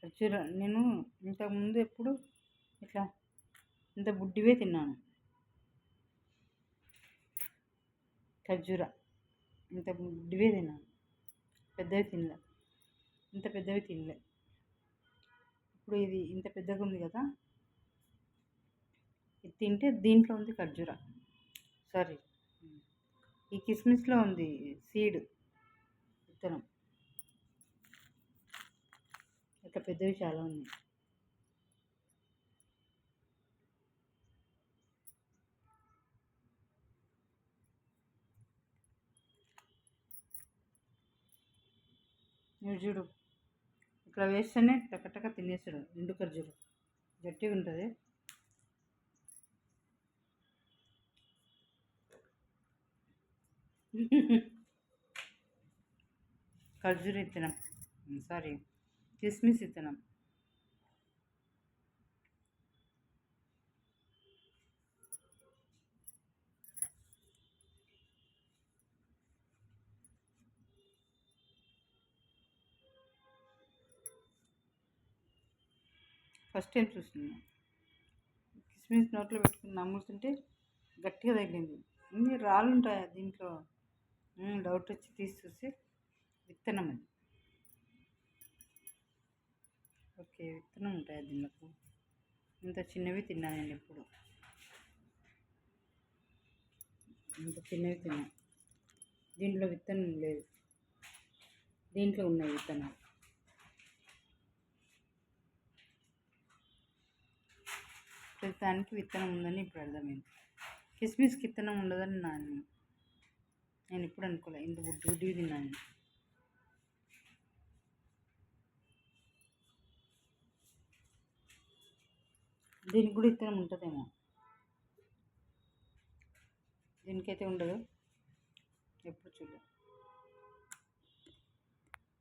ఖర్జూర నేను ఇంతకుముందు ఎప్పుడు ఇట్లా ఇంత బుడ్డివే తిన్నాను. ఖర్జూర ఇంత బుడ్డివే తిన్నాను, పెద్దవి తినలే, ఇంత పెద్దవి తినలే. ఇప్పుడు ఇది ఇంత పెద్దగా ఉంది కదా, ఇది తింటే దీంట్లో ఉంది ఖర్జూర, సారీ ఈ కిస్మిస్లో ఉంది సీడ్, విత్తనం. ఇట్లా పెద్దవి చాలా ఉన్నాయి. నువ్వు చూడు, ఇట్లా వేస్తేనే టకటక తినేస్తాడు. ఎండు ఖర్జూరం గట్టిగా ఉంటుంది. ఖర్జూర విత్తనం, సారీ కిస్మిస్ విత్తనం. ఫస్ట్ టైం చూస్తున్నా. కిస్మిస్ నోట్లో పెట్టుకుని నమ్ముతుంటే గట్టిగా తగిలింది. ఇన్ని రాళ్ళు ఉంటాయా దీంట్లో? డౌట్ వచ్చి తీసి చూసి విత్తనం అది. ఓకే, విత్తనం ఉంటాయా దీనికి? ఇంత చిన్నవి తిన్నా నేను ఎప్పుడు, ఇంత చిన్నవి తిన్నా. దీంట్లో విత్తనం లేదు, దీంట్లో ఉన్నాయి విత్తనాలు. ప్రతిదానికి విత్తనం ఉందని ఇప్పుడు అర్థమైంది. కిస్మిస్కి విత్తనం ఉండదని నేను ఇప్పుడు అనుకోలే. ఇంత బుడ్డి తిన్నాను. దీనికి కూడా విత్తనం ఉంటుందేమో, దీనికైతే ఉండదు, ఎప్పుడు చూడలేదు.